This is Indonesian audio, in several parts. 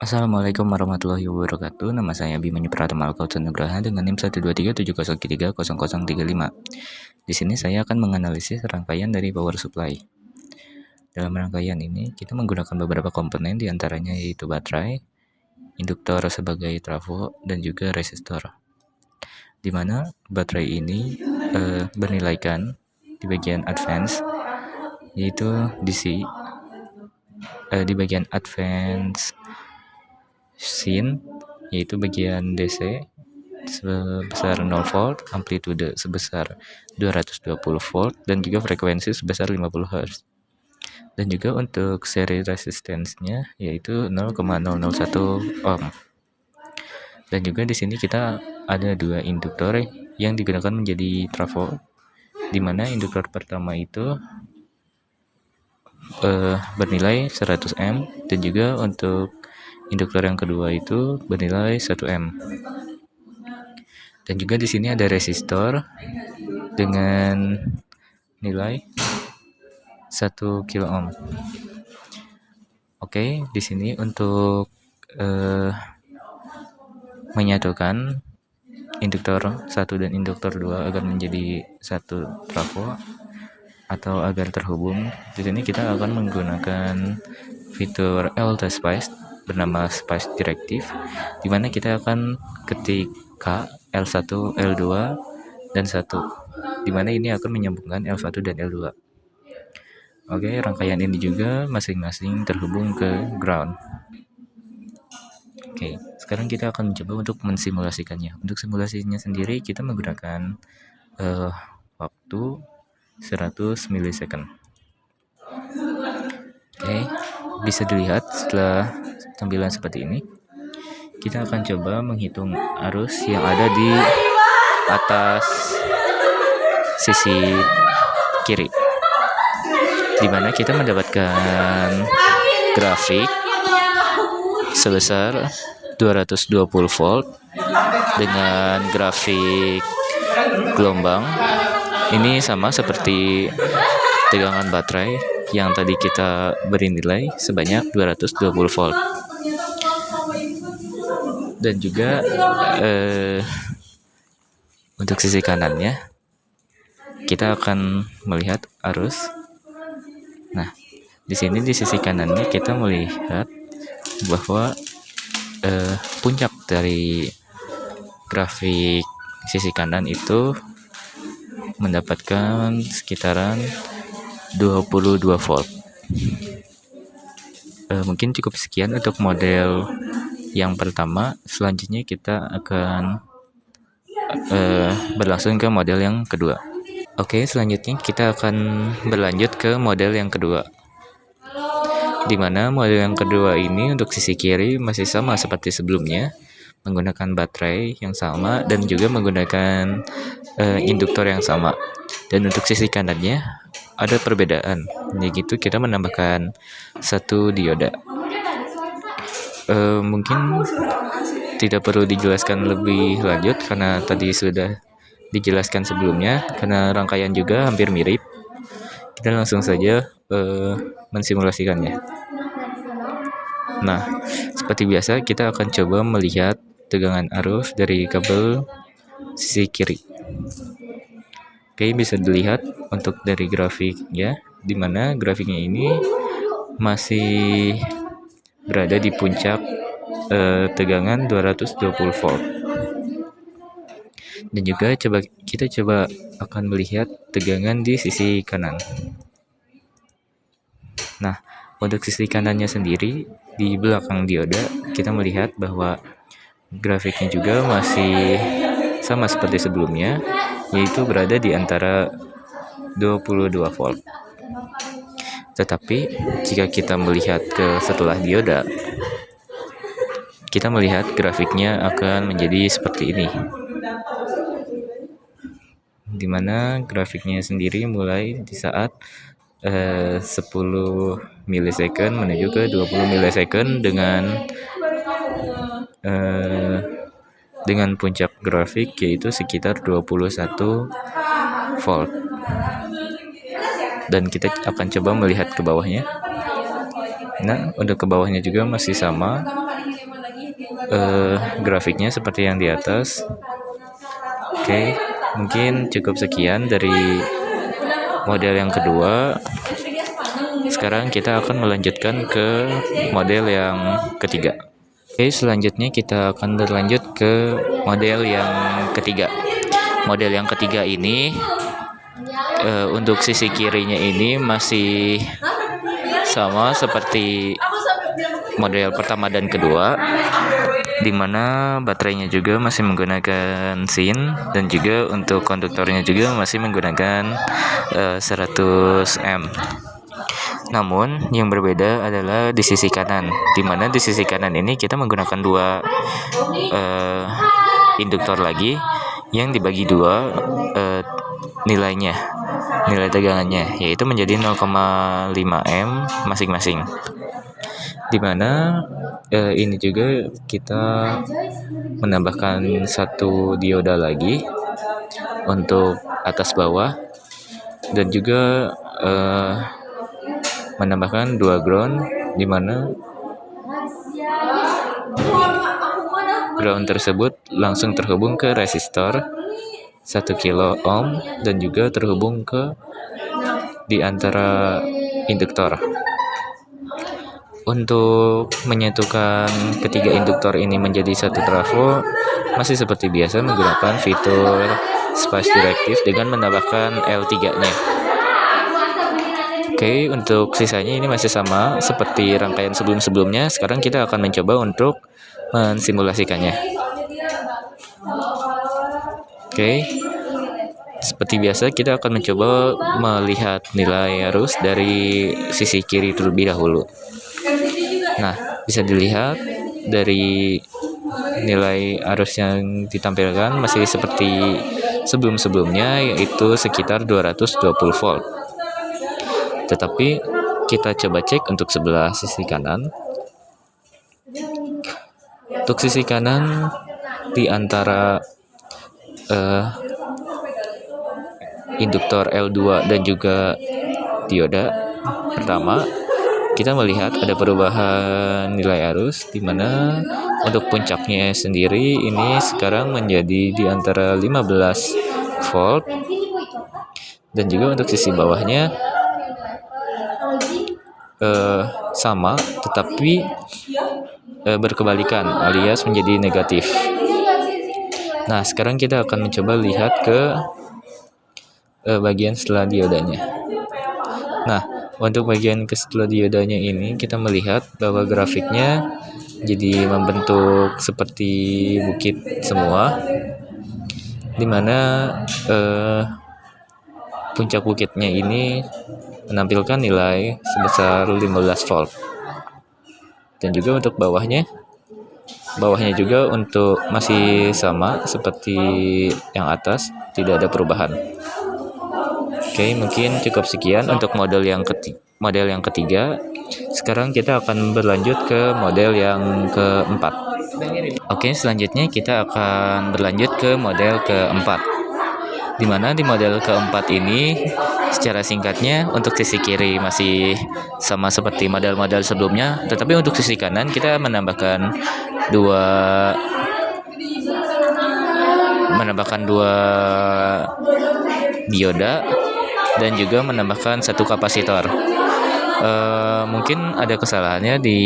Assalamualaikum warahmatullahi wabarakatuh. Nama saya Abimanyu Pratama Alkautsy Nugraha dengan NIM 12370330035. Di sini saya akan menganalisis rangkaian dari power supply. Dalam rangkaian ini, kita menggunakan beberapa komponen diantaranya yaitu baterai, induktor sebagai trafo, dan juga resistor. Di mana baterai ini bernilaikan di bagian advance, yaitu DC, di bagian advance sin, yaitu bagian DC sebesar 0 volt, amplitude sebesar 220 volt, dan juga frekuensi sebesar 50 Hz. Dan juga untuk seri resistance-nya yaitu 0,001 ohm. Dan juga di sini kita ada dua induktor yang digunakan menjadi trafo, di mana induktor pertama itu bernilai 100 M, dan juga untuk induktor yang kedua itu bernilai 1 M. Dan juga di sini ada resistor dengan nilai 1 kilo ohm. Oke, di sini untuk menyatukan induktor 1 dan induktor 2 agar menjadi satu trafo atau agar terhubung. Di sini kita akan menggunakan fitur LT-Spice bernama Spice Directive, di mana kita akan ketikkan L1, L2, dan 1, di mana ini akan menyambungkan L1 dan L2. Oke, rangkaian ini juga masing-masing terhubung ke ground. Oke, sekarang kita akan mencoba untuk mensimulasikannya. Untuk simulasinya sendiri kita menggunakan waktu 100 milisecond. Oke, bisa dilihat setelah tampilan seperti ini. Kita akan coba menghitung arus yang ada di atas sisi kiri, di mana kita mendapatkan grafik sebesar 220 volt dengan grafik gelombang. Ini sama seperti tegangan baterai yang tadi kita beri nilai sebanyak 220 volt. Dan juga untuk sisi kanannya kita akan melihat arus. Nah, di sini di sisi kanannya kita melihat bahwa puncak dari grafik sisi kanan itu mendapatkan sekitaran 22 volt. Mungkin cukup sekian untuk model yang pertama. Selanjutnya kita akan berlangsung ke model yang kedua. Oke, selanjutnya kita akan berlanjut ke model yang kedua, di mana model yang kedua ini untuk sisi kiri masih sama seperti sebelumnya, menggunakan baterai yang sama dan juga menggunakan induktor yang sama. Dan untuk sisi kanannya ada perbedaan, yaitu kita menambahkan satu dioda. Mungkin tidak perlu dijelaskan lebih lanjut karena tadi sudah dijelaskan sebelumnya, karena rangkaian juga hampir mirip. Kita langsung saja mensimulasikannya. Nah, seperti biasa kita akan coba melihat tegangan arus dari kabel sisi kiri. Oke, bisa dilihat untuk dari grafiknya, di mana grafiknya ini masih berada di puncak tegangan 220 volt. Dan juga kita coba akan melihat tegangan di sisi kanan. Nah, untuk sisi kanannya sendiri di belakang dioda kita melihat bahwa grafiknya juga masih sama seperti sebelumnya, yaitu berada di antara 22 volt. Tetapi jika kita melihat ke setelah dioda, kita melihat grafiknya akan menjadi seperti ini, di mana grafiknya sendiri mulai di saat 10 milisecond menuju ke 20 milisecond dengan puncak grafik yaitu sekitar 21 volt. Dan kita akan coba melihat ke bawahnya. Nah, untuk ke bawahnya juga masih sama, grafiknya seperti yang di atas. Oke, mungkin cukup sekian dari model yang kedua. Sekarang kita akan melanjutkan ke model yang ketiga. Oke, selanjutnya kita akan berlanjut ke model yang ketiga. Model yang ketiga ini untuk sisi kirinya ini masih sama seperti model pertama dan kedua, di mana baterainya juga masih menggunakan SIN, dan juga untuk konduktornya juga masih menggunakan 100 ohm. Namun yang berbeda adalah di sisi kanan, di mana di sisi kanan ini kita menggunakan dua induktor lagi yang dibagi dua nilai tegangannya, yaitu menjadi 0,5 M masing-masing. Dimana ini juga kita menambahkan satu dioda lagi untuk atas bawah, dan juga menambahkan dua ground, dimana ground tersebut langsung terhubung ke resistor 1 kilo ohm dan juga terhubung ke di antara induktor. Untuk menyatukan ketiga induktor ini menjadi satu trafo, masih seperti biasa menggunakan fitur Spice Directive dengan menambahkan L3-nya. Oke, untuk sisanya ini masih sama seperti rangkaian sebelum-sebelumnya. Sekarang kita akan mencoba untuk mensimulasikannya. Oke, seperti biasa kita akan mencoba melihat nilai arus dari sisi kiri terlebih dahulu. Nah, bisa dilihat dari nilai arus yang ditampilkan masih seperti sebelum-sebelumnya, yaitu sekitar 220 volt. Tetapi kita coba cek untuk sebelah sisi kanan. Untuk sisi kanan di antara induktor L2 dan juga dioda pertama, kita melihat ada perubahan nilai arus, di mana untuk puncaknya sendiri ini sekarang menjadi di antara 15 volt, dan juga untuk sisi bawahnya sama, tetapi berkebalikan alias menjadi negatif. Nah, sekarang kita akan mencoba lihat ke bagian setelah diodanya. Nah, untuk bagian ke setelah diodanya ini kita melihat bahwa grafiknya jadi membentuk seperti bukit semua, dimana puncak bukitnya ini menampilkan nilai sebesar 15 volt. Dan juga untuk bawahnya juga untuk masih sama seperti yang atas, tidak ada perubahan. Oke, mungkin cukup sekian untuk model yang ketiga. Sekarang kita akan berlanjut ke model yang keempat. Oke, selanjutnya kita akan berlanjut ke model keempat, di mana di model keempat ini secara singkatnya untuk sisi kiri masih sama seperti model-model sebelumnya, tetapi untuk sisi kanan kita menambahkan dua dioda dan juga menambahkan satu kapasitor. Mungkin ada kesalahannya di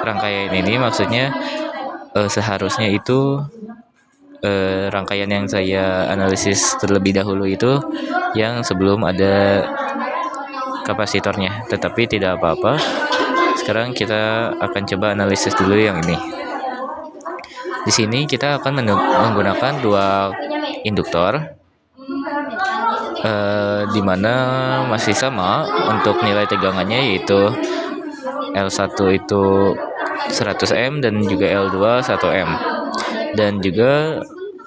rangkaian ini, maksudnya seharusnya itu rangkaian yang saya analisis terlebih dahulu itu yang sebelum ada kapasitornya, tetapi tidak apa-apa. Sekarang kita akan coba analisis dulu yang ini. Di sini kita akan menggunakan dua induktor, di mana masih sama untuk nilai tegangannya, yaitu L1 itu 100 M dan juga L2 1 M. Dan juga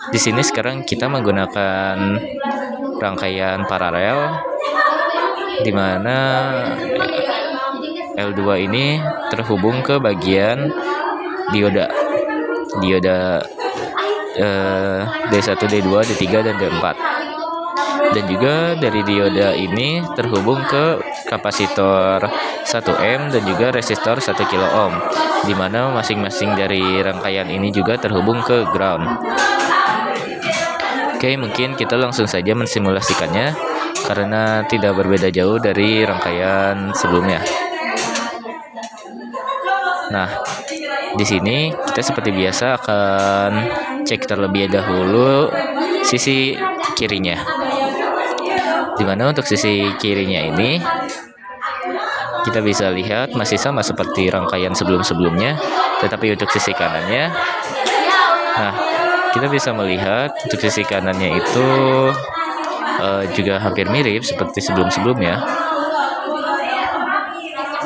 di sini sekarang kita menggunakan rangkaian paralel, di mana L2 ini terhubung ke bagian dioda D1, D2, D3, dan D4. Dan juga dari dioda ini terhubung ke kapasitor 1 ohm dan juga resistor 1 kilo ohm, di mana masing-masing dari rangkaian ini juga terhubung ke ground. Oke, mungkin kita langsung saja mensimulasikannya karena tidak berbeda jauh dari rangkaian sebelumnya. Nah, di sini kita seperti biasa akan cek terlebih dahulu sisi kirinya. Dimana untuk sisi kirinya ini kita bisa lihat masih sama seperti rangkaian sebelum-sebelumnya, tetapi untuk sisi kanannya, nah kita bisa melihat untuk sisi kanannya itu juga hampir mirip seperti sebelum-sebelumnya.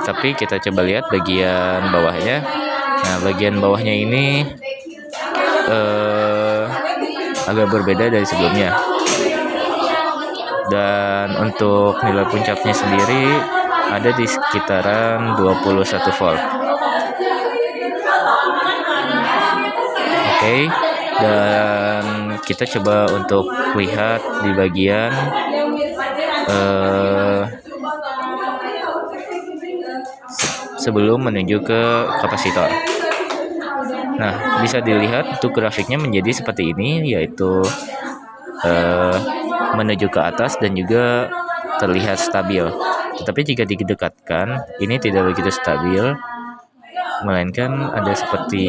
Tapi kita coba lihat bagian bawahnya. Nah, bagian bawahnya ini agak berbeda dari sebelumnya. Dan untuk nilai puncaknya sendiri ada di sekitaran 21 volt. Oke, dan kita coba untuk lihat di bagian sebelum menuju ke kapasitor. Nah, bisa dilihat untuk grafiknya menjadi seperti ini, yaitu menuju ke atas dan juga terlihat stabil. Tetapi jika didekatkan, ini tidak begitu stabil, melainkan ada seperti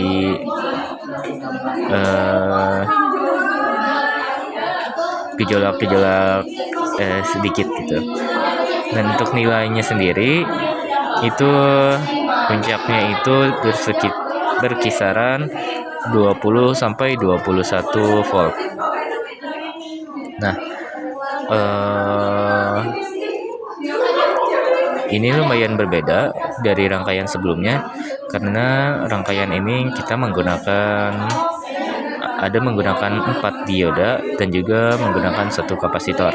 gejolak-gejolak sedikit gitu. Dan untuk nilainya sendiri itu puncaknya itu berkisaran 20 sampai 21 volt. Nah, ini lumayan berbeda dari rangkaian sebelumnya karena rangkaian ini kita menggunakan 4 dioda dan juga menggunakan 1 kapasitor.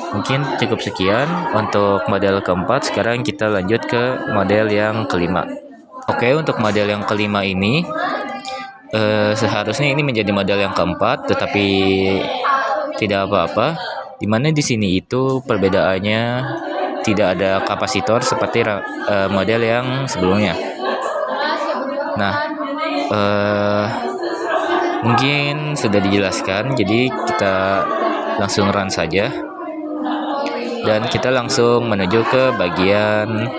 Mungkin cukup sekian untuk model keempat. Sekarang kita lanjut ke model yang kelima. Oke, untuk model yang kelima ini seharusnya ini menjadi model yang keempat, tetapi tidak apa-apa. Dimana di sini itu perbedaannya tidak ada kapasitor seperti model yang sebelumnya. Nah, mungkin sudah dijelaskan, jadi kita langsung run saja. Dan kita langsung menuju ke bagian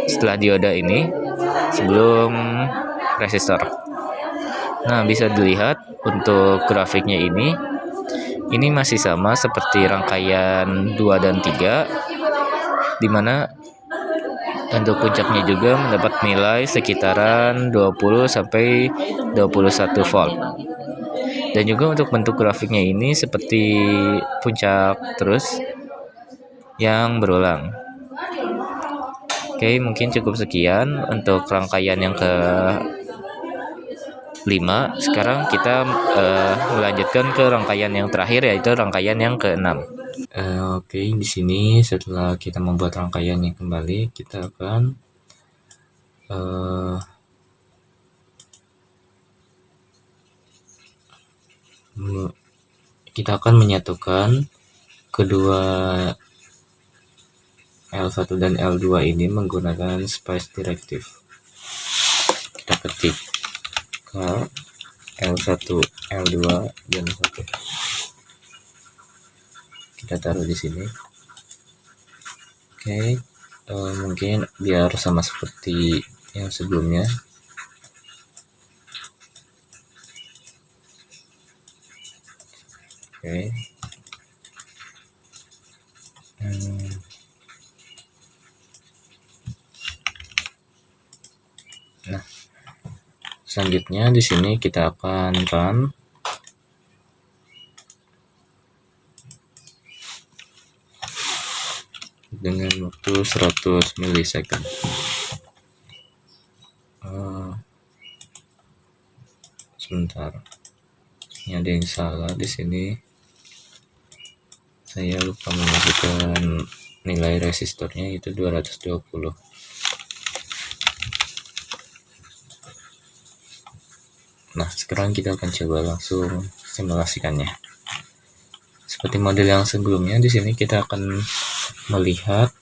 setelah dioda ini sebelum resistor. Nah, bisa dilihat untuk grafiknya ini masih sama seperti rangkaian 2 dan 3, dimana untuk puncaknya juga mendapat nilai sekitaran 20 sampai 21 volt. Dan juga untuk bentuk grafiknya ini seperti puncak terus yang berulang. Oke, mungkin cukup sekian untuk rangkaian yang ke-5. Sekarang kita melanjutkan ke rangkaian yang terakhir, yaitu rangkaian yang ke-6. Oke, di sini setelah kita membuat rangkaiannya kembali, kita akan menyatukan kedua L1 dan L2 ini menggunakan spice directive. Kita ketik K L1 L2 dan 1. Kita taruh di sini. Oke, mungkin biar sama seperti yang sebelumnya. Oke. Nah, selanjutnya di sini kita akan run. Dengan waktu 100 milisecond. Sebentar, ini ada yang salah di sini. Saya lupa memasukkan nilai resistornya, itu 220. Nah, sekarang kita akan coba langsung simulasikannya. Seperti model yang sebelumnya, di sini kita akan melihat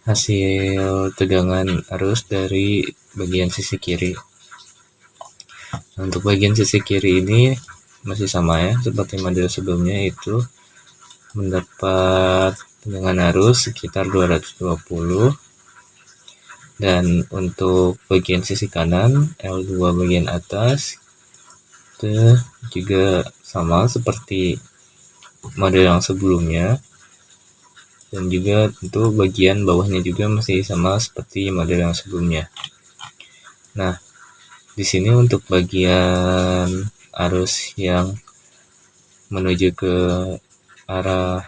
hasil tegangan arus dari bagian sisi kiri. Untuk bagian sisi kiri ini masih sama ya, seperti model sebelumnya, itu mendapat tegangan arus sekitar 220. Dan untuk bagian sisi kanan, L2 bagian atas, itu juga sama seperti model yang sebelumnya. Dan juga tentu bagian bawahnya juga masih sama seperti model yang sebelumnya. Nah, di sini untuk bagian arus yang menuju ke arah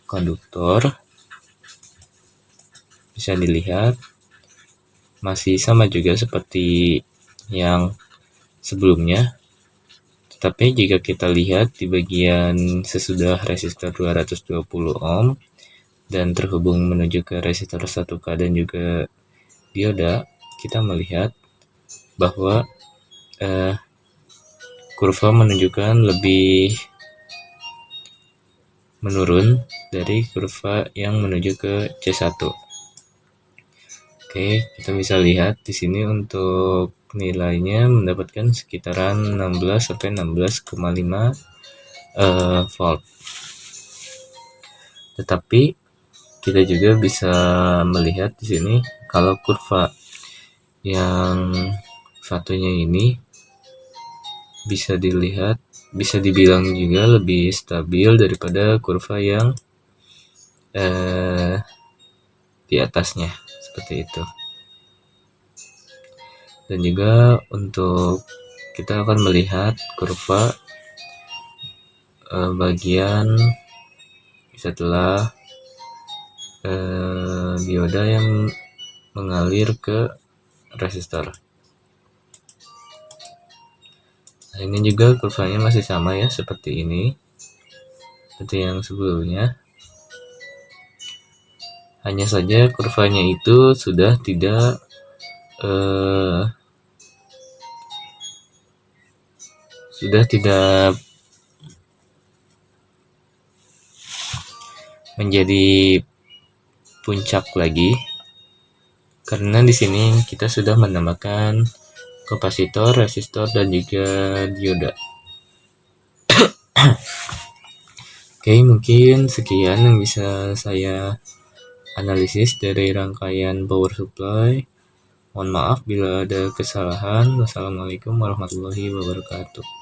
konduktor, bisa dilihat masih sama juga seperti yang sebelumnya. Tetapi jika kita lihat di bagian sesudah resistor 220 ohm dan terhubung menuju ke resistor 1K dan juga dioda, kita melihat bahwa kurva menunjukkan lebih menurun dari kurva yang menuju ke C1. Oke, kita bisa lihat di sini untuk nilainya mendapatkan sekitaran 16 sampai 16,5 volt. Tetapi kita juga bisa melihat di sini kalau kurva yang satunya ini bisa dibilang juga lebih stabil daripada kurva yang di atasnya, seperti itu. Dan juga untuk kita akan melihat kurva bagian setelah dioda yang mengalir ke resistor. Nah, ini juga kurvanya masih sama ya, seperti ini, seperti yang sebelumnya. Hanya saja kurvanya itu sudah tidak menjadi puncak lagi, karena di sini kita sudah menambahkan kapasitor, resistor, dan juga dioda. Oke, mungkin sekian yang bisa saya analisis dari rangkaian power supply. Mohon maaf bila ada kesalahan. Wassalamualaikum warahmatullahi wabarakatuh.